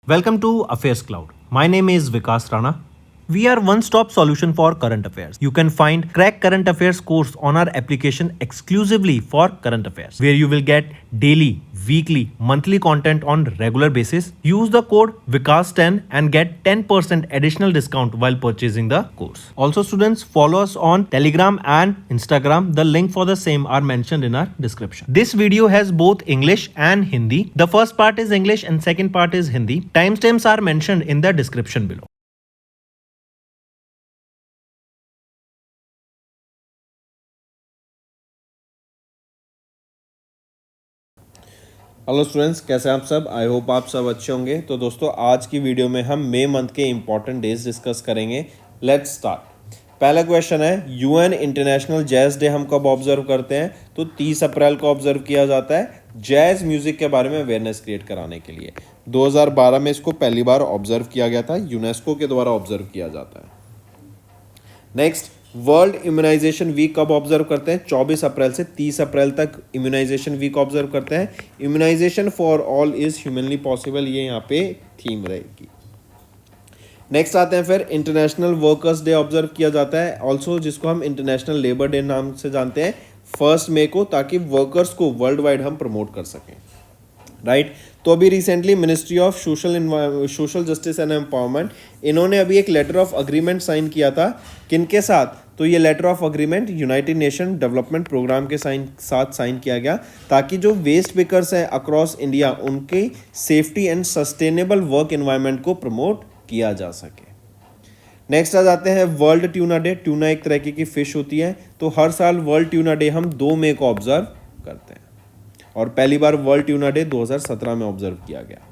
Welcome to Affairs Cloud. My name is Vikas Rana. We are one-stop solution for current affairs. You can find Crack Current Affairs course on our application exclusively for current affairs, where you will get daily, weekly, monthly content on regular basis. Use the code Vikas10 and get 10% additional discount while purchasing the course. Also, students, follow us on Telegram and Instagram. The link for the same are mentioned in our description. This video has both English and Hindi. The first part is English and second part is Hindi. Timestamps are mentioned in the description below. Hello students, कैसे हैं आप सब। I hope आप सब अच्छे होंगे। तो दोस्तों, आज की वीडियो में हम मई मंथ के इंपॉर्टेंट डेज डिस्कस करेंगे। Let's start. पहला क्वेश्चन है, यूएन इंटरनेशनल जैज़ डे हम कब ऑब्जर्व करते हैं? तो 30 अप्रैल को ऑब्जर्व किया जाता है जैज़ म्यूज़िक के बारे में अवेयरनेस क्रिएट कराने के लिए। 2012 में इसको पहली बार ऑब्जर्व किया गया था, यूनेस्को के द्वारा ऑब्जर्व किया जाता है। नेक्स्ट, वर्ल्ड इम्यूनाइजेशन वीक कब ऑब्जर्व करते हैं? 24 अप्रैल से 30 अप्रैल तक इम्यूनाइजेशन वीक ऑब्जर्व करते हैं। Immunisation for all is humanly possible, ये यहाँ पे थीम रहेगी। नेक्स्ट आते हैं फिर, इंटरनेशनल वर्कर्स डे ऑब्जर्व किया जाता है ऑल्सो, जिसको हम इंटरनेशनल लेबर डे नाम से जानते हैं, 1 मई को, ताकि वर्कर्स को वर्ल्ड वाइड हम प्रमोट कर सकें। राइट तो अभी recently ministry of social justice and empowerment, इन्होंने अभी एक लेटर ऑफ अग्रीमेंट साइन किया था। किनके साथ? तो ये letter of agreement United Nation Development Programme के साथ साइन किया गया, ताकि जो वेस्ट पिकर्स हैं अक्रॉस इंडिया, उनकी safety and sustainable work environment को प्रमोट किया जा सके। नेक्स्ट आ जाते हैं वर्ल्ड ट्यूना डे। ट्यूना एक तरह की फिश होती है, तो हर साल वर्ल्ड ट्यूना डे हम 2 मई को ऑब्जर्व करते हैं, और पहली बार वर्ल्ड ट्यूना डे 2017 में ऑब्जर्व किया गया।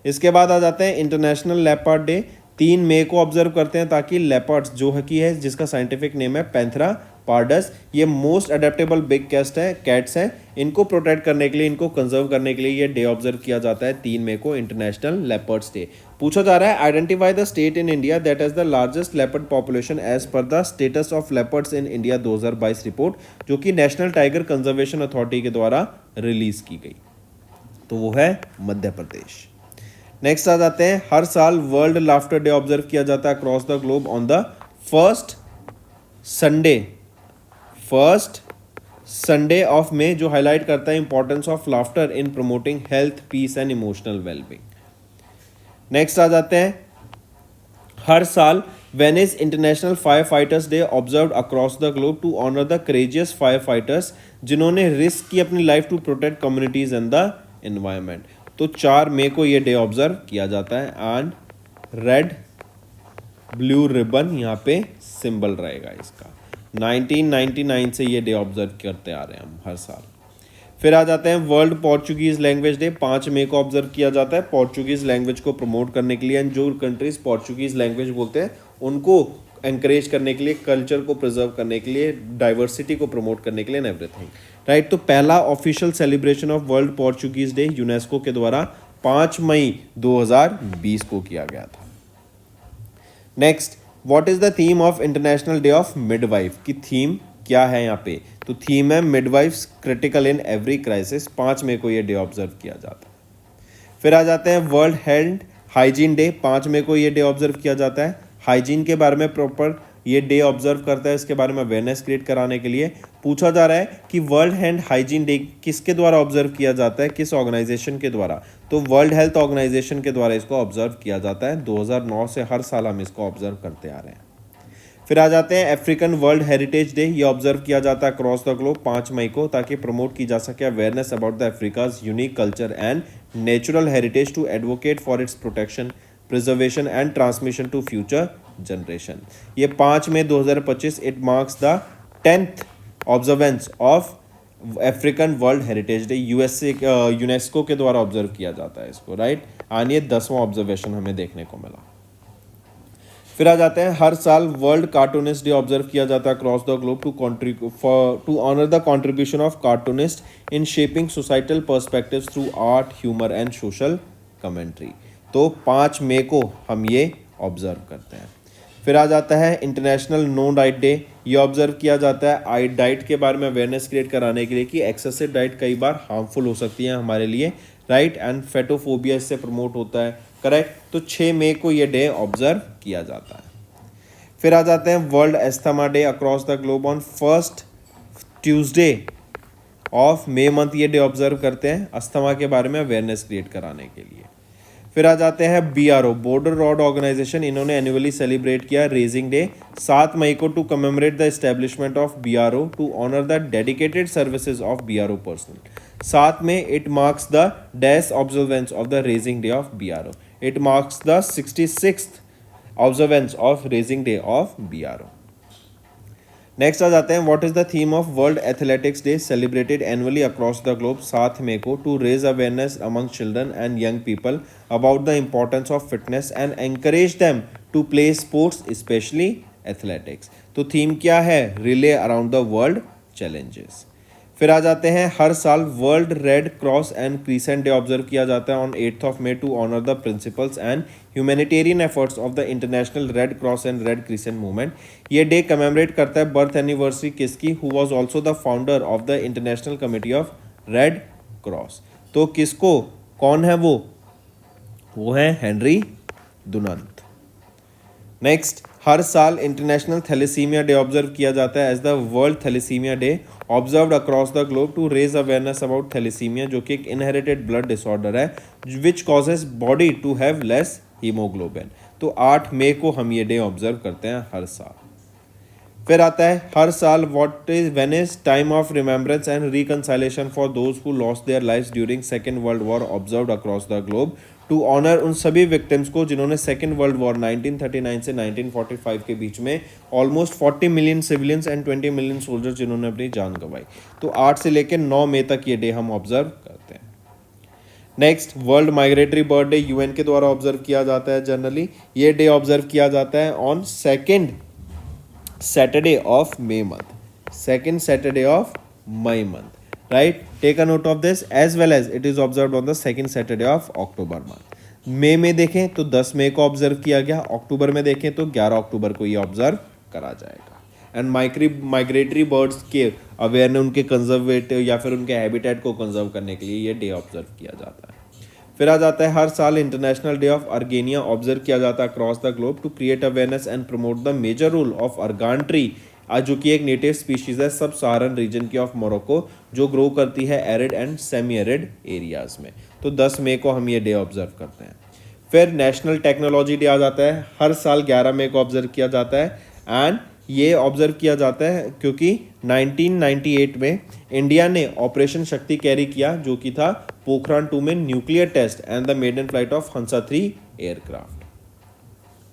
इसके बाद आ जाते हैं इंटरनेशनल लेपर्ड डे, 3 मई को ऑब्जर्व करते हैं, ताकि लेपर्ड्स जो है, जिसका साइंटिफिक नेम है पैंथेरा पार्डस, ये मोस्ट अडेप्टेबल बिग कैट्स हैं, इनको प्रोटेक्ट करने के लिए, इनको कंजर्व करने के लिए ये डे ऑब्जर्व किया जाता है 3 मई को, इंटरनेशनल लेपर्ड्स डे। पूछा जा रहा है, identify the state in India that has the largest leopard population as पर the status of leopards in India 2022 report, जो कि नेशनल टाइगर कंजर्वेशन अथॉरिटी के द्वारा रिलीज की गई। तो वो है मध्य प्रदेश। नेक्स्ट आ जाते हैं, हर साल वर्ल्ड लाफ्टर डे ऑब्जर्व किया जाता है across the globe on the first Sunday of May, जो हाईलाइट करता है importance of laughter in promoting health, peace and emotional wellbeing. Next आ जाते हैं, हर साल Venice international fire fighters day observe across the globe to honour the courageous fire fighters, जिन्होंने risk की अपनी life to protect communities and the environment. तो 4 मई को ये डे ऑब्जर्व किया जाता है, एंड रेड ब्लू रिबन यहाँ पे सिंबल रहेगा इसका। 1999 से ये डे ऑब्जर्व करते आ रहे हैं हम हर साल। फिर आ जाते हैं वर्ल्ड पोर्चुगीज लैंग्वेज डे, 5 मई को ऑब्जर्व किया जाता है पोर्चुगीज लैंग्वेज को प्रमोट करने के लिए, एंड जो कंट्रीज पोर्चुगीज लैंग्वेज बोलते हैं उनको एनकरेज करने के लिए, कल्चर को प्रिजर्व करने के लिए, डाइवर्सिटी को प्रमोट करने के लिए, एंड एवरीथिंग। राइट तो पहला official celebration of world Portuguese day UNESCO के द्वारा 5 मई 2020 को किया गया था। Next, what is the theme of international day of midwife की थीम क्या है यहाँ पे? तो थीम है midwives critical in every crisis, 5 मई को ये डे ऑब्जर्व किया जाता है। फिर आ जाते हैं वर्ल्ड हेल्थ हाइजीन डे, 5 मई को ये डे ऑब्जर्व किया जाता है। हाइजीन के बारे में प्रॉपर ये डे ऑब्जर्व करता है, इसके बारे में अवेयरनेस क्रिएट कराने के लिए। पूछा जा रहा है कि वर्ल्ड हेल्थ हाइजीन डे किसके द्वारा ऑब्जर्व किया जाता है, किस ऑर्गेनाइजेशन के द्वारा? तो वर्ल्ड हेल्थ ऑर्गेनाइजेशन के द्वारा इसको ऑब्जर्व किया जाता है। 2009 से हर साल हम इसको ऑब्जर्व करते आ रहे हैं। फिर आ जाते हैं अफ्रीकन वर्ल्ड हेरिटेज डे, ये ऑब्जर्व किया जाता है अक्रॉस द ग्लोब 5 मई को, ताकि प्रमोट की जा सके awareness about the Africa's unique culture and natural heritage to advocate for its protection, preservation and transmission to future generation. ये 5 मई 2025, it marks the 10th observance of African world heritage day, UNESCO के द्वारा observe किया जाता है इसको। Right and ये 10वां observation हमें देखने को मिला। फिर आ जाते हैं, हर साल वर्ल्ड कार्टूनिस्ट डे ऑब्जर्व किया जाता है across the globe to honour the contribution of cartoonist in shaping societal perspectives through art, humour and social commentary. तो 5 मई को हम ये ऑब्जर्व करते हैं। फिर आ जाता है इंटरनेशनल नो डाइट डे, ये ऑब्जर्व किया जाता है डाइट के बारे में अवेयरनेस क्रिएट कराने के लिए, कि एक्सेसिव डाइट कई बार हार्मफुल हो सकती है हमारे लिए। राइट एंड फैटोफोबिया इससे प्रमोट होता है, करेक्ट। तो 6 मई को ये डे ऑब्जर्व किया जाता है। फिर आ जाते हैं world asthma day across the globe on first Tuesday of May month. ये डे ऑब्जर्व करते हैं अस्थमा के बारे में अवेयरनेस क्रिएट कराने के लिए। फिर आ जाते हैं BRO बॉर्डर रोड ऑर्गेनाइजेशन, इन्होंने एनुअली सेलिब्रेट किया रेजिंग डे 7 मई को to commemorate the establishment of BRO to honour the dedicated services of BRO personnel. 7 में it marks the days observance of the raising day of BRO। It marks the 66th observance of raising day of BRO। Next आ जाते हैं what is the theme of world athletics day celebrated annually across the globe 7 मई को to raise awareness among children and young people about the importance of fitness and encourage them to play sports specially athletics. तो theme क्या है? Relay around the world challenges. फिर आ जाते हैं हर साल world Red Cross and crescent day observe किया जाता है on 8th May to honour the principles and humanitarian efforts of the international Red Cross and Red Crescent movement. ये डे कमेमोरेट करता है बर्थ एनिवर्सरी किसकी? Who was also the founder of the international committee of red cross. तो किसको, कौन है वो है हेनरी डुनांट। नेक्स्ट, हर साल इंटरनेशनल थैलेसीमिया डे ऑब्जर्व किया जाता है as the world thalassaemia day observed across the globe to raise awareness about thalassaemia, जो कि एक इनहेरिटेड ब्लड डिसऑर्डर है which causes body to have less haemoglobin. तो 8 मई को हम ये डे ऑब्जर्व करते हैं हर साल। फिर आता है हर साल what is when is time of remembrance and reconciliation for those who lost their lives during second world war observed across the globe to honour उन सभी विक्टिम्स को जिन्होंने सेकेंड वर्ल्ड वॉर 1939 से 1945 के बीच में almost 40 million civilians and 20 million soldiers जिन्होंने अपनी जान गंवाई। तो 8 से लेकर 9 मई तक ये डे हम ऑब्जर्व करते हैं। Next, world migratory bird day UN के द्वारा ऑब्जर्व किया जाता है। जनरली ये डे ऑब्जर्व किया जाता है on second Saturday of May month, second Saturday of May month, right? Take a note of this as well as it is observed on the second Saturday of October month. मई में देखें तो 10 मई को observe किया गया, अक्टूबर में देखें तो 11 अक्टूबर को ये ऑब्जर्व करा जाएगा। एंड माइग्रेटरी बर्ड्स के अवेयरनेस, उनके कंजर्वेटिव या फिर उनके हैबिटेट को कंजर्व करने के लिए ये डे ऑब्जर्व किया जाता है। फिर आ जाता है हर साल international day of argania observe किया जाता है across the globe to create awareness and promote the major role of argan tree, जो कि एक नेटिव स्पीशीज है सब सहारन रीजन की ऑफ मोरक्को, जो ग्रो करती है arid and semi arid areas में। तो 10 मई को हम ये डे ऑब्जर्व करते हैं। फिर नेशनल टेक्नोलॉजी डे आ जाता है, हर साल 11 मई को ऑब्जर्व किया जाता है। एंड ये ऑब्जर्व किया जाता है क्योंकि 1998 में इंडिया ने ऑपरेशन शक्ति कैरी किया, जो कि था पोखरान 2 में nuclear test and the maiden flight of Hansa 3 aircraft.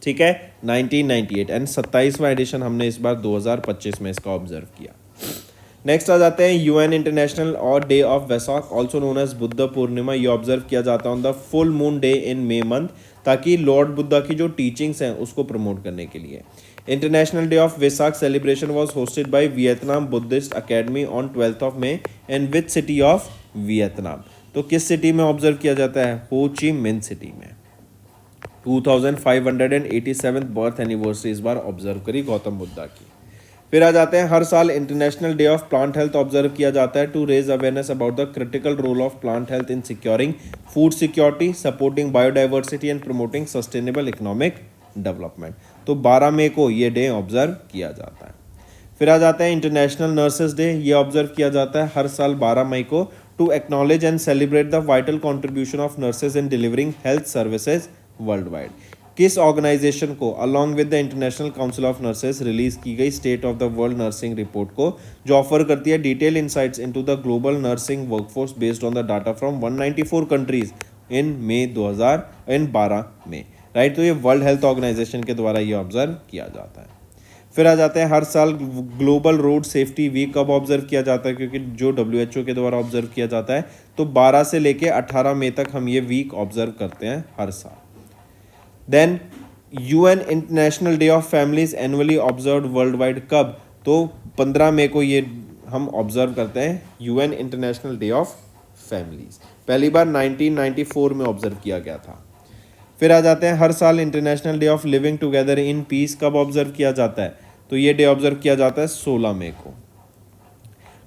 ठीक है, 1998 एंड 27वां एडिशन हमने इस बार 2025 में इसका ऑब्जर्व किया। नेक्स्ट आ जाते हैं UN इंटरनेशनल और day of Vaisakh also known as Buddha Purnima. ये ऑब्जर्व किया जाता है on the full moon day in May month, ताकि लॉर्ड बुद्धा की जो टीचिंग्स हैं उसको प्रमोट करने के लिए। International day of Vaisakh celebration was hosted by Vietnam Buddhist academy on 12th May in which city of Vietnam. तो किस सिटी में ऑब्जर्व किया जाता है? हो ची मिन सिटी में। 2587 बर्थ एनिवर्सरी इस बार ऑब्जर्व करी गौतम बुद्धा की। फिर आ जाते हैं हर साल international day of plant health observe किया जाता है to raise awareness about the critical role of plant health in securing food security, supporting biodiversity and promoting sustainable economic development. तो 12 मई को ये डे ऑब्जर्व किया जाता है। फिर आ जाता है इंटरनेशनल नर्सेज डे, ये ऑब्जर्व किया जाता है हर साल 12 मई को to acknowledge and celebrate the vital contribution of nurses in delivering health services world wide. किस ऑर्गेनाइजेशन को along with the international council of nurses release की गई state of the world nursing report को, जो ऑफर करती है detail insights into the global nursing workforce based on the data from 194 countries in मई 2012 में, right. तो ये वर्ल्ड हेल्थ ऑर्गेनाइजेशन के द्वारा ये ऑब्जर्व किया जाता है। फिर आ जाते हैं हर साल ग्लोबल रोड सेफ्टी वीक कब ऑब्जर्व किया जाता है, क्योंकि जो WHO के द्वारा ऑब्जर्व किया जाता है। तो 12 से लेके 18 मई तक हम ये वीक ऑब्जर्व करते हैं हर साल। Then UN international day of families annually observe world wide कब? तो 15 मई को ये हम ऑब्जर्व करते हैं UN international day of families. पहली बार 1994 में ऑब्जर्व किया गया था। फिर आ जाते हैं हर साल international day of living together in peace कब ऑब्जर्व किया जाता है? तो ये डे ऑब्जर्व किया जाता है 16 मई को।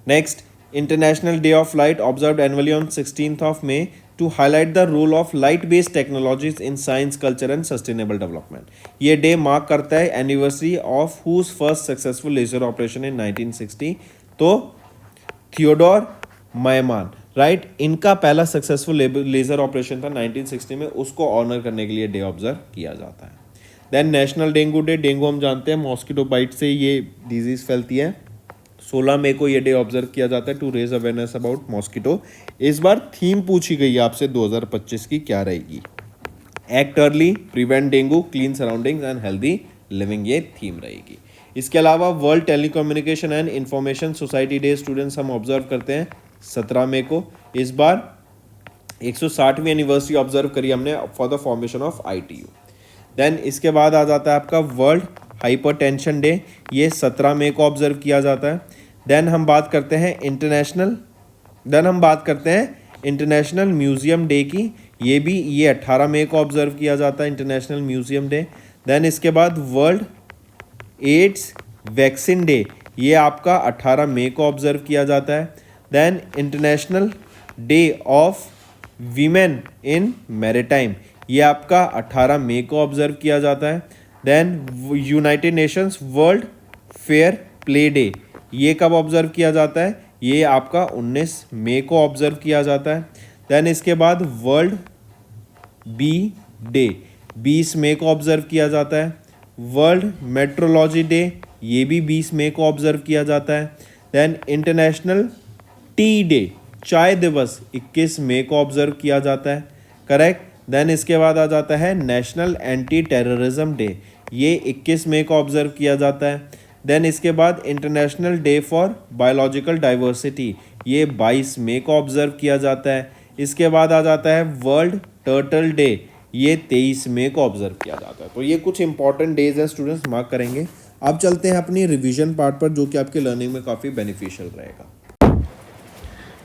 Next, international day of light observed annually on 16th May to highlight the role of light based technologies in science culture and sustainable development. ये डे मार्क करता है anniversary of whose first successful laser operation in 1960। तो Theodore मायमान, right, इनका पहला successful laser operation था 1960 में, उसको ऑनर करने के लिए डे ऑब्जर्व किया जाता है। Then national dengue day. Dengue हम जानते हैं मॉस्किटो बाइट से ये डिजीज फैलती है। 16 मई को ये डे ऑब्जर्व किया जाता है to raise awareness about mosquito. इस बार थीम पूछी गई है आपसे 2025 की, क्या रहेगी? Act early, prevent dengue, clean surroundings and healthy living, ये थीम रहेगी। इसके अलावा world telecommunication and information society day students हम ऑब्जर्व करते हैं 17 मई को। इस बार 160वीं एनिवर्सरी ऑब्जर्व करी हमने for the formation of ITU। Then इसके बाद आ जाता है आपका वर्ल्ड हाइपरटेंशन डे, ये 17 मई को ऑब्जर्व किया जाता है। देन हम बात करते हैं इंटरनेशनल म्यूजियम डे की, ये 18 मई को ऑब्जर्व किया जाता है इंटरनेशनल म्यूजियम डे। देन इसके बाद वर्ल्ड एड्स वैक्सीन डे, ये आपका 18 मई को ऑब्जर्व किया जाता है। Then international day of women in maritime, ये आपका 18 मई को ऑब्जर्व किया जाता है। Then United Nations world fair play day, ये कब ऑब्जर्व किया जाता है? ये आपका 19 मई को ऑब्जर्व किया जाता है। देन इसके बाद वर्ल्ड बी डे 20 मई को ऑब्जर्व किया जाता है। वर्ल्ड मेट्रोलॉजी डे, ये भी 20 मई को ऑब्जर्व किया जाता है। देन इंटरनेशनल टी डे, चाय दिवस, 21 मई को ऑब्जर्व किया जाता है, करेक्ट। देन इसके बाद आ जाता है नेशनल एंटी टेररिज्म डे, ये 21 मई को ऑब्जर्व किया जाता है। देन इसके बाद international day for biological diversity, ये 22 मई को ऑब्जर्व किया जाता है। इसके बाद आ जाता है वर्ल्ड टर्टल डे, ये 23 मई को ऑब्जर्व किया जाता है। तो ये कुछ इंपॉर्टेंट डेज हैं स्टूडेंट्स, मार्क करेंगे। अब चलते हैं अपनी रिवीजन पार्ट पर, जो कि आपके लर्निंग में काफ़ी बेनिफिशियल रहेगा।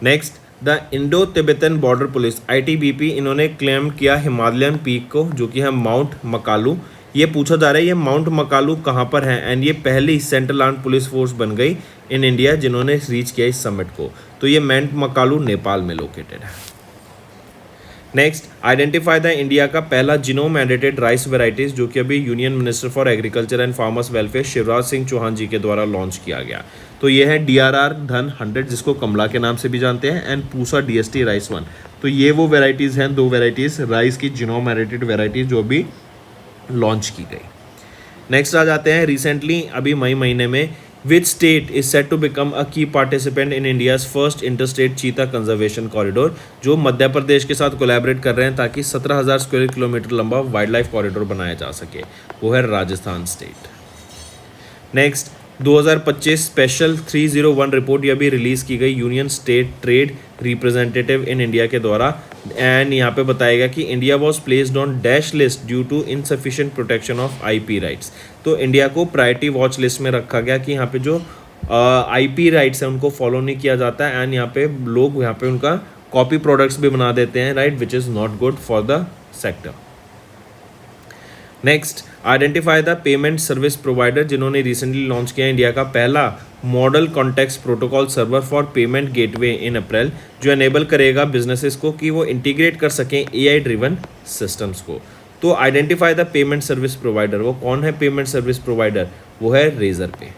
Next, the Indo Tibetan border police ITBP, इन्होंने क्लेम किया हिमालयन पीक को, जो कि है माउंट मकालू। ये पूछा जा रहा है ये माउंट मकालू कहाँ पर है, एंड ये पहली सेंट्रल आर्म पुलिस फोर्स बन गई इन इंडिया जिन्होंने रीच किया इस समिट को। तो ये माउंट मकालू नेपाल में लोकेटेड है। नेक्स्ट, आइडेंटिफाई द इंडिया का पहला जीनोम एडिटेड राइस वेराइटीज, जो कि अभी union minister for agriculture and farmers welfare Shivraj Singh Chouhan ji के द्वारा लॉन्च किया गया। तो ये है DRR धन 100, जिसको कमला के नाम से भी जानते हैं, एंड पूसा DST राइस 1। तो ये वो वेराइटीज़ हैं, 2 वेराइटीज़ राइस की जीनोम एडिटेड वेराइटीज जो अभी लॉन्च की गई। नेक्स्ट आ जाते हैं रिसेंटली अभी मई महीने में, which state is set to become a key participant in India's first interstate cheetah conservation corridor, जो मध्य प्रदेश के साथ कोलैबोरेट कर रहे हैं ताकि 17,000 स्क्वायर किलोमीटर लंबा वाइल्ड लाइफ कॉरिडोर बनाया जा सके, वो है Rajasthan state. Next, 2025 special 301 report ये भी रिलीज़ की गई union state trade representative in India के द्वारा, एंड यहाँ पे बताएगा कि India was placed on dash list due to insufficient protection of IP rights. तो इंडिया को प्रायोरिटी वॉच लिस्ट में रखा गया कि यहाँ पे जो IP राइट्स हैं उनको फॉलो नहीं किया जाता है, एंड यहाँ पे लोग यहाँ पे उनका कॉपी प्रोडक्ट्स भी बना देते हैं, right, which is not good for the sector. Next, identify the payment service provider, जिन्होंने रिसेंटली लॉन्च किया इंडिया का पहला model context protocol server for payment gateway in April, जो एनेबल करेगा बिजनेसेस को कि वो इंटीग्रेट कर सकें AI ड्रिवन सिस्टम्स को। तो identify the payment service provider, वो कौन है पेमेंट सर्विस प्रोवाइडर? वो है Razorpay.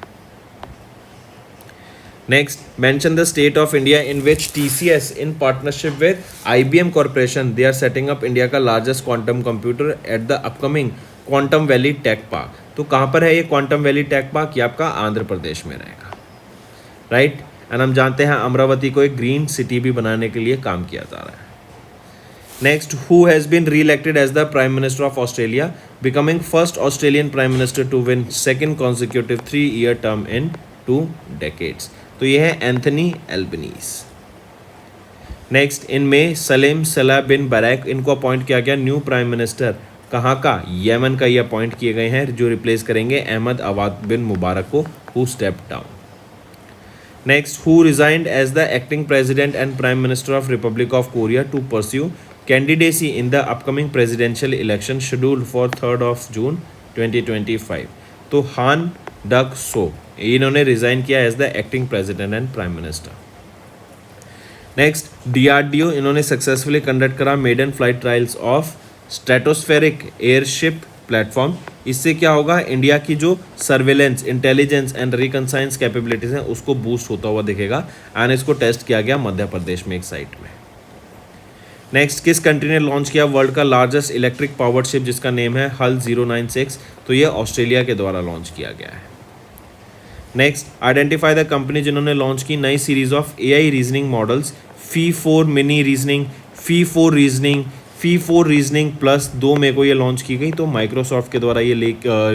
Next, mention the state of India in which TCS in partnership with IBM corporation they are setting up India का largest quantum computer at the upcoming quantum valley tech park. तो कहाँ पर है ये quantum valley tech park? ये आपका आंध्र प्रदेश में रहेगा, राइट। एंड हम जानते हैं अमरावती को एक ग्रीन सिटी भी बनाने के लिए काम किया जा रहा है। Next, who has been reelected as the prime minister of Australia, becoming first Australian prime minister to win second consecutive 3-year term in 2 decades। तो ये है एंथनी एल्बनीज। नेक्स्ट, इनमें सलेम सलाह बिन बरैक, इनको अपॉइंट किया गया न्यू प्राइम मिनिस्टर, कहाँ का? यमन का ये अपॉइंट किए गए हैं, जो रिप्लेस करेंगे अहमद अवाद बिन मुबारक को, who stepped down. Next, who resigned as the acting president and prime minister of Republic of Korea to pursue candidacy in the upcoming presidential election scheduled for 3rd June 2025। तो हान duck सो, इन्होंने resign किया as the acting president and prime minister. Next, DRDO इन्होंने successfully conduct करा maiden flight trials of stratospheric airship platform. इससे क्या होगा, India की जो surveillance, intelligence and reconnaissance capabilities हैं उसको बूस्ट होता हुआ दिखेगा। एंड इसको टेस्ट किया गया मध्य प्रदेश में एक साइट में। नेक्स्ट, किस कंट्री ने लॉन्च किया वर्ल्ड का लार्जेस्ट इलेक्ट्रिक पावर्ड शिप जिसका नेम है हल 096? तो ये ऑस्ट्रेलिया के द्वारा लॉन्च किया गया है। नेक्स्ट, आइडेंटिफाई द कंपनी जिन्होंने लॉन्च की नई series of AI reasoning models Phi four mini reasoning, Phi four reasoning, Phi four reasoning plus 2 में को ये लॉन्च की गई। तो माइक्रोसॉफ्ट के द्वारा ये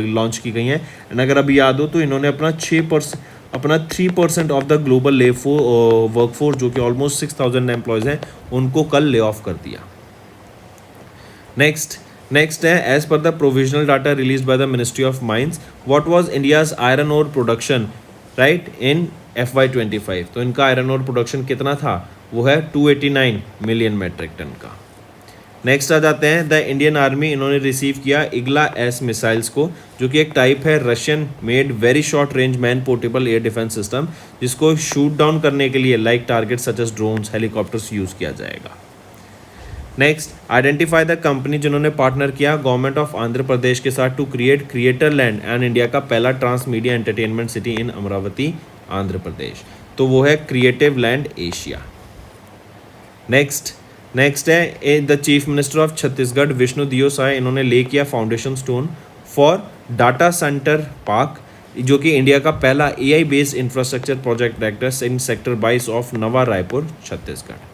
लॉन्च की गई हैं। एंड अगर अभी याद हो तो इन्होंने अपना 3% ऑफ द ग्लोबल वर्कफोर्स जो कि ऑलमोस्ट 6000 एम्प्लॉयज़ हैं उनको कल ले ऑफ कर दिया। नेक्स्ट है, एज पर the provisional data release by the ministry of mines what was India's iron ore production right in FY25? तो इनका आयरन ओर प्रोडक्शन कितना था, वो है 289 मिलियन मेट्रिक टन का। नेक्स्ट आ जाते हैं, द इंडियन आर्मी इन्होंने रिसीव किया इग्ला S मिसाइल्स को, जो कि एक टाइप है Russian made very short range man portable air defence system, जिसको शूट डाउन करने के लिए like target such as drones, helicopters use किया जाएगा। नेक्स्ट, आइडेंटिफाई द कंपनी जिन्होंने पार्टनर किया गवर्नमेंट ऑफ आंध्र प्रदेश के साथ to create creator land and India का पहला trans media entertainment city in Amaravati Andhra Pradesh. तो वो है क्रिएटिव लैंड एशिया। नेक्स्ट है, the chief minister of Chhattisgarh Vishnu Deo Sai इन्होंने ले किया foundation stone for data centre park, जो कि इंडिया का पहला AI based infrastructure project director in sector 22 of Nava Raipur Chhattisgarh.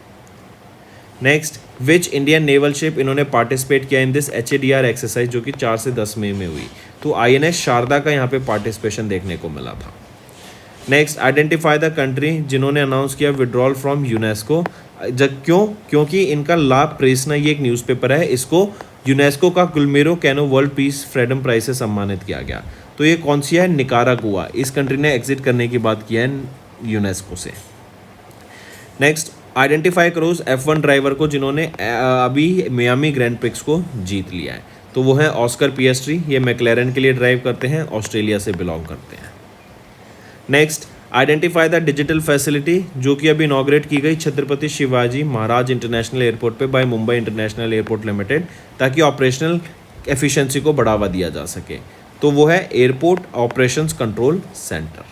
Next, which Indian naval ship इन्होंने पार्टिसिपेट किया इन दिस HADR एक्सरसाइज, जो कि 4 से 10 मई में हुई। तो INS शारदा का यहाँ पे पार्टिसिपेशन देखने को मिला था। नेक्स्ट, आइडेंटिफाई द कंट्री जिन्होंने अनाउंस किया विड्रॉल फ्रॉम यूनेस्को। क्योंकि इनका ला प्रेसना ये एक न्यूज़पेपर है, इसको यूनेस्को का Guillermo Cano world peace freedom prize से सम्मानित किया गया। तो ये कौन सी है, निकारागुआ। इस कंट्री ने एग्जिट करने की बात की है यूनेस्को से। नेक्स्ट, आइडेंटिफाई करो F1 ड्राइवर को जिन्होंने अभी मियामी ग्रैंड प्रिक्स को जीत लिया है। तो वो है ऑस्कर पिएस्ट्री। ये मैक्लेरन के लिए ड्राइव करते हैं, ऑस्ट्रेलिया से बिलोंग करते हैं। Next, identify the digital facility जो कि अभी इनॉग्रेट की गई छत्रपति शिवाजी महाराज इंटरनेशनल एयरपोर्ट पे by Mumbai international airport limited, ताकि ऑपरेशनल एफिशिएंसी को बढ़ावा दिया जा सके। तो वो है airport operations control centre.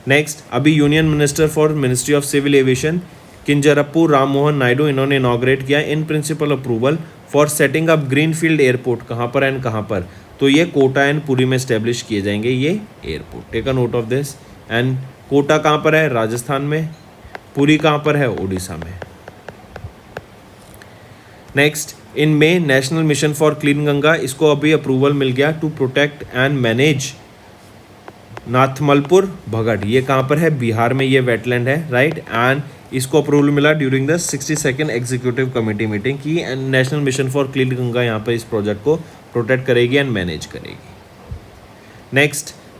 Next, अभी union minister for ministry of civil aviation Kinjarapu Ram Mohan Naidu इन्होंने इनॉग्रेट किया in principle approval for setting up greenfield airport. कहाँ पर एंड कहाँ पर, तो ये कोटा एंड पुरी में स्टैब्लिश किए जाएंगे ये airport. Take a note of this. And Kota कहाँ पर है, राजस्थान में। पुरी कहाँ पर है, उड़ीसा में। Next, in May national mission for clean Ganga, इसको अभी अप्रूवल मिल गया to protect and manage Nathmalpur Bhagad. ये कहाँ पर है, बिहार में ये वेटलैंड है राइट। एंड इसको अप्रूवल मिला during the 62nd executive committee meeting की national mission for clean Ganga यहाँ पर इस प्रोजेक्ट को प्रोटेक्ट करेगी एंड मैनेज करेगी।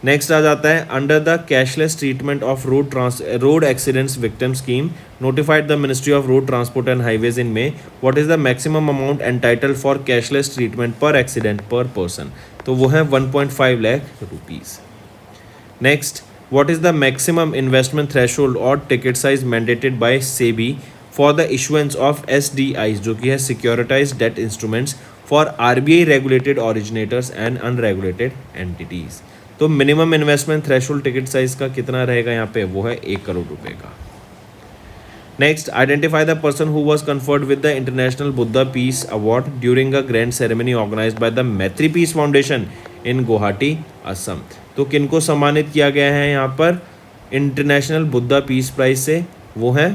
नेक्स्ट आ जाता है, under the cashless treatment of road accidents victim scheme notified the ministry of road transport and highways in may what is the maximum amount entitled for cashless treatment पर accident पर person. तो वो है 1.5 lakh rupees. Next, what is the maximum investment threshold or ticket size mandated by SEBI for the issuance of SDIs जो कि है securitized debt instruments for RBI regulated originators and unregulated entities। तो minimum investment threshold ticket size का कितना रहेगा यहाँ पे, वो है 1 करोड़ रुपए का। Next, identify the person who was conferred with the international Buddha peace award during a grand ceremony organised by the Maitri peace foundation in Guwahati Assam. तो किनको सम्मानित किया गया है यहाँ पर इंटरनेशनल बुद्धा पीस प्राइज से, वो है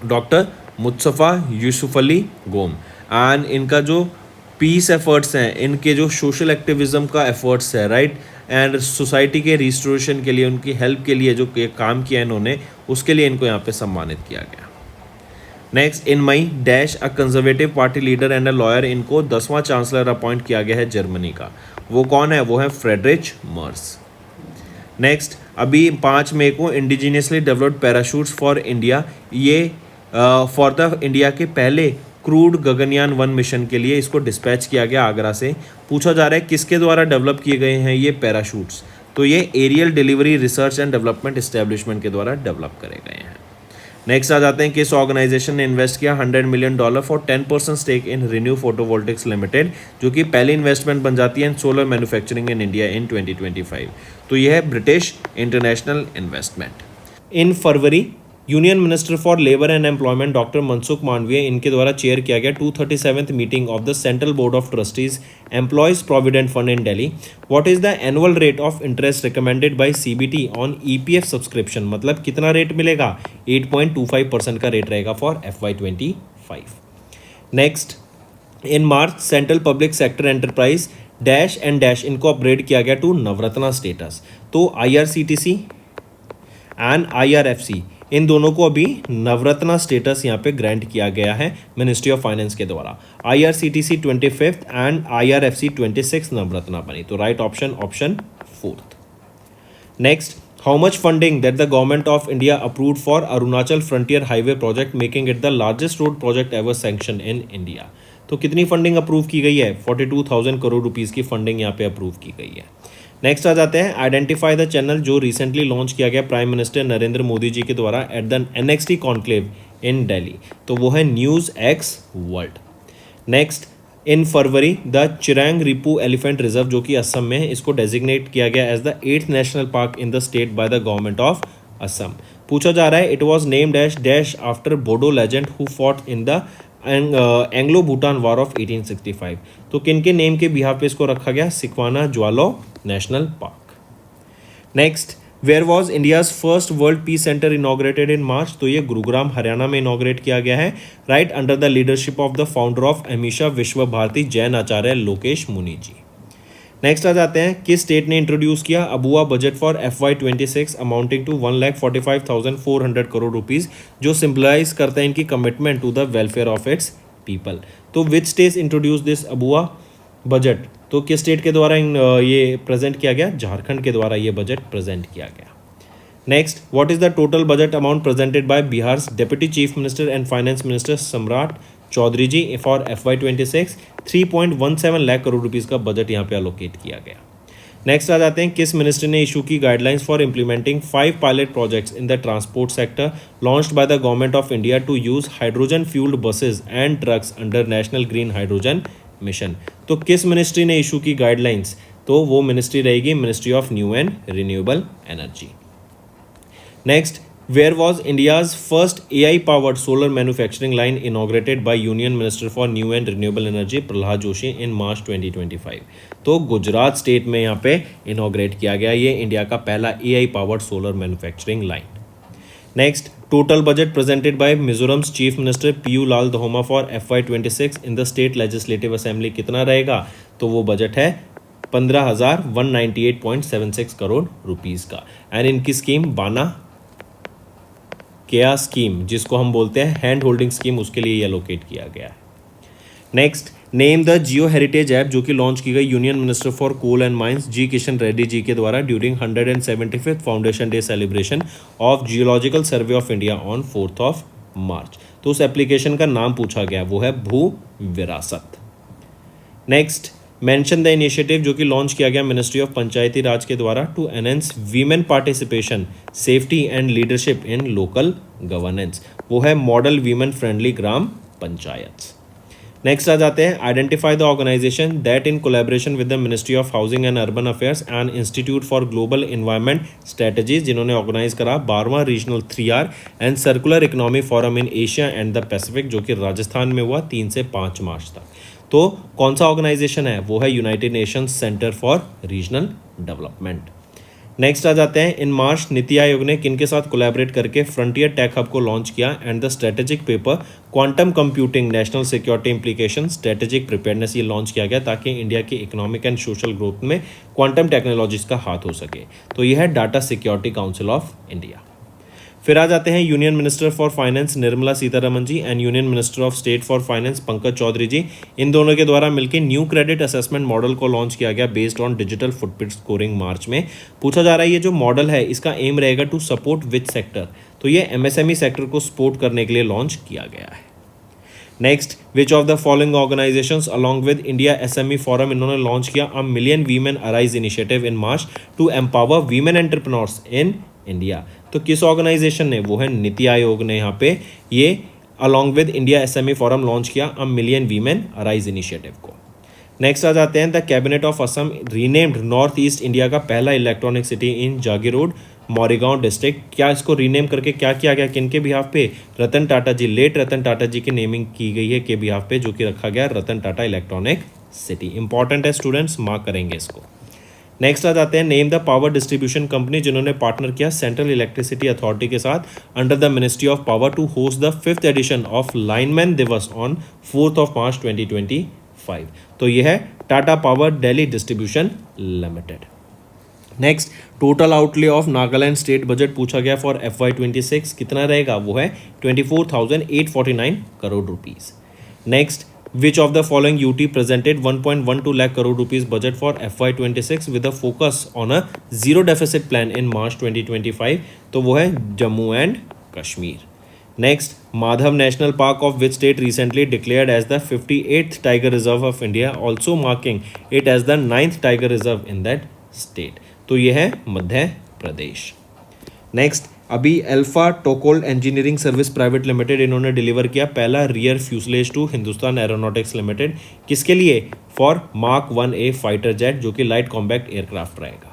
डॉक्टर मुस्तफ़ा यूसुफ अली गोम। एंड इनका जो पीस एफर्ट्स हैं, इनके जो सोशल एक्टिविज्म का एफर्ट्स है राइट, एंड सोसाइटी के रिस्टोरेशन के लिए, उनकी हेल्प के लिए जो काम किया इन्होंने, उसके लिए इनको यहाँ पे सम्मानित किया गया। Next, in May dash a conservative party leader and a lawyer, इनको 10वां चांसलर अपॉइंट किया गया है जर्मनी का। वो कौन है, वो है फ्रेडरिच मर्स। नेक्स्ट, अभी 5 मई को indigenously developed parachutes for India, ये फॉर द इंडिया के पहले क्रूड गगनयान 1 मिशन के लिए इसको डिस्पैच किया गया आगरा से। पूछा जा रहा है किसके द्वारा डेवलप किए गए हैं ये पैराशूट्स, तो ये aerial delivery research and development establishment के द्वारा डेवलप करे गए हैं। नेक्स्ट आ जाते हैं, किस ऑर्गेनाइजेशन ने इन्वेस्ट किया $100 million for 10% stake in ReNew photovoltaics limited, जो कि पहली इन्वेस्टमेंट बन जाती है in solar manufacturing in India in 2025। तो यह है British international investment. In February union minister for labour and employment doctor Mansukh Mandaviya इनके द्वारा चेयर किया गया 237th meeting of the central board of trustees employees provident fund in Delhi. What is the annual rate of interest recommended bye CBT on EPF subscription, मतलब कितना rate मिलेगा? 8.25% का rate रहेगा for FY25। Next, in March central public sector enterprise dash and dash इनको upgrade किया गया to Navratna status. तो IRCTC and IRFC इन दोनों को अभी नवरत्ना स्टेटस यहाँ पे ग्रांट किया गया है मिनिस्ट्री ऑफ फाइनेंस के द्वारा। IRCTC 25th and IRFC 26th Navratna बनी। तो right option option 4th। Next, how much funding that the government of India approved for Arunachal frontier highway project making it the largest road project ever sanction in India. तो कितनी funding approve की गई है? 42,000 crore rupees की funding यहाँ पे approve की गई है। नेक्स्ट आ जाते हैं, आइडेंटिफाई द चैनल जो रिसेंटली लॉन्च किया गया प्राइम मिनिस्टर नरेंद्र मोदी जी के द्वारा at the NXT conclave in Delhi. तो वो है news X world. Next, in February the Chirang Ripu elephant reserve जो कि असम में है, इसको डेजिग्नेट किया गया as the 8th national park in the state by the government of Assam. पूछा जा रहा है, it was name dash dash after Bodo legend who fought in the Anglo Bhutan war of 1865। तो किन के नेम के बिहाफ पे इसको रखा गया? Sikhna Jwhwlao national park. Next, where was India's first world peace centre inaugurated in March. तो ये गुरुग्राम हरियाणा में इनॉग्रेट किया गया है, right under the leadership of the founder of Amisha Vishwa Bharati Jain आचार्य लोकेश मुनि जी। नेक्स्ट आ जाते हैं, किस स्टेट ने इंट्रोड्यूस किया Abua budget for FY26 amounting to 1,45,400 crore rupees, जो सिंपलाइज करता है इनकी commitment to the welfare of its people. तो which state introduce this Abua budget? तो किस स्टेट के द्वारा ये प्रेजेंट किया गया? झारखंड के द्वारा ये बजट प्रेजेंट किया गया। Next, what is the total budget amount presented by Bihar deputy chief minister and finance minister Samrat Choudhary ji for FY26? 3.17 lakh crore rupees का बजट यहाँ पे अलोकेट किया गया। नेक्स्ट आ जाते हैं, किस मिनिस्ट्री ने इशू की guidelines for implementing 5 pilot projects in the transport sector launched by the government of India to use hydrogen fuelled buses and trucks under national green hydrogen mission. तो किस मिनिस्ट्री ने issue की guidelines? तो वो ministry रहेगी ministry of new and renewable energy. Next, where was India's first AI powered solar manufacturing line inaugurated by union minister for new and renewable energy Pralhad Joshi in March 2025। तो Gujarat state में यहाँ पे inaugurate किया गया ये इंडिया का पहला AI powered solar manufacturing line. Next, total budget presented by Mizoram's chief minister PU Lal Duhoma for FY26 in the state legislative assembly कितना रहेगा? तो वो बजट है 15,198.76 करोड़ रुपीज़ का। एंड इनकी स्कीम बाना केया स्कीम, जिसको हम बोलते हैं हैंड होल्डिंग स्कीम, उसके लिए एलोकेट किया गया है। Next, name the geo heritage app जो कि लॉन्च की गई union minister for coal and mines G Kishan Reddy ji के द्वारा during 175th foundation day celebration of geological survey of India on 4th March. तो उस एप्लीकेशन का नाम पूछा गया, वो है भू विरासत। नेक्स्ट, मेंशन द इनिशिएटिव जो कि लॉन्च किया गया मिनिस्ट्री ऑफ पंचायती राज के द्वारा to enhance women participation safety and leadership in local governance. वो है model women friendly Gram Panchayat. Next आ जाते हैं, identify the organisation that in collaboration with the ministry of housing and urban affairs and institute for global environment strategies, जिन्होंने organise करा 12वां regional 3R and circular economy forum in Asia and the Pacific, जो कि राजस्थान में हुआ 3 से 5 मार्च तक। तो कौन सा ऑर्गेनाइजेशन है? वो है United Nations centre for regional development. Next आ जाते हैं, इन मार्च नीति आयोग ने किन के साथ कोलैबोरेट करके फ्रंटियर टेक हब को लॉन्च किया and the strategic paper quantum computing national security implication strategic preparedness, ये लॉन्च किया गया ताकि इंडिया की इकोनॉमिक एंड सोशल ग्रोथ में क्वांटम टेक्नोलॉजीज का हाथ हो सके। तो यह है data security council of India. फिर आ जाते हैं union minister for finance Nirmala Sitharaman ji and union minister of state for finance Pankaj Chaudhary ji, इन दोनों के द्वारा मिलकर न्यू क्रेडिट असेसमेंट मॉडल को लॉन्च किया गया based on digital footprint scoring March में। पूछा जा रहा है ये जो मॉडल है इसका एम रहेगा टू सपोर्ट विच सेक्टर? तो ये MSME सेक्टर को सपोर्ट करने के लिए लॉन्च किया गया है। Next, which of the following organisations along with India SME forum, इन्होंने लॉन्च किया a million women arise initiative in March two empower women entrepreneurs in India. तो किस ऑर्गेनाइजेशन ने, वो है नीति आयोग ने यहाँ पे ये along with India SME forum launch किया a million women arise initiative को। नेक्स्ट आ जाते हैं, the cabinet of Assam renamed North East India का पहला electronic city in Jagiroad Morigaon district. क्या इसको रीनेम करके क्या किया गया, किन के बिहाफ पे, रतन टाटा जी, लेट रतन टाटा जी की नेमिंग की गई है के बिहाफ पे, जो कि रखा गया Ratan Tata electronic city. Important है स्टूडेंट्स, मार्क करेंगे इसको। नेक्स्ट आ जाते हैं, name the power distribution company जिन्होंने पार्टनर किया सेंट्रल इलेक्ट्रिसिटी अथॉरिटी के साथ under the ministry of power to host the 5th edition of lineman Divas on 4 March 2025। तो यह है Tata power Delhi distribution limited. Next, total outlay of Nagaland state budget पूछा गया for FY26 कितना रहेगा, वो है 24,849 crore rupees. Next, which of the following UT presented 1.12 lakh crore rupees budget for FY26 with a focus on a zero deficit plan in March 2025, तो वो है Jammu and Kashmir. Next, Madhav national park of which state recently declared as the 58th tiger reserve of India, also marking it as the 9th tiger reserve in that state, तो यह है Madhya Pradesh. Next, अभी alpha टोकोल engineering service private limited इन्होंने deliver किया पहला rear fuselage to Hindustan aeronautics limited, किसके लिए, for Mark 1A fighter jet, जो कि लाइट कॉम्बैक्ट एयरक्राफ्ट रहेगा।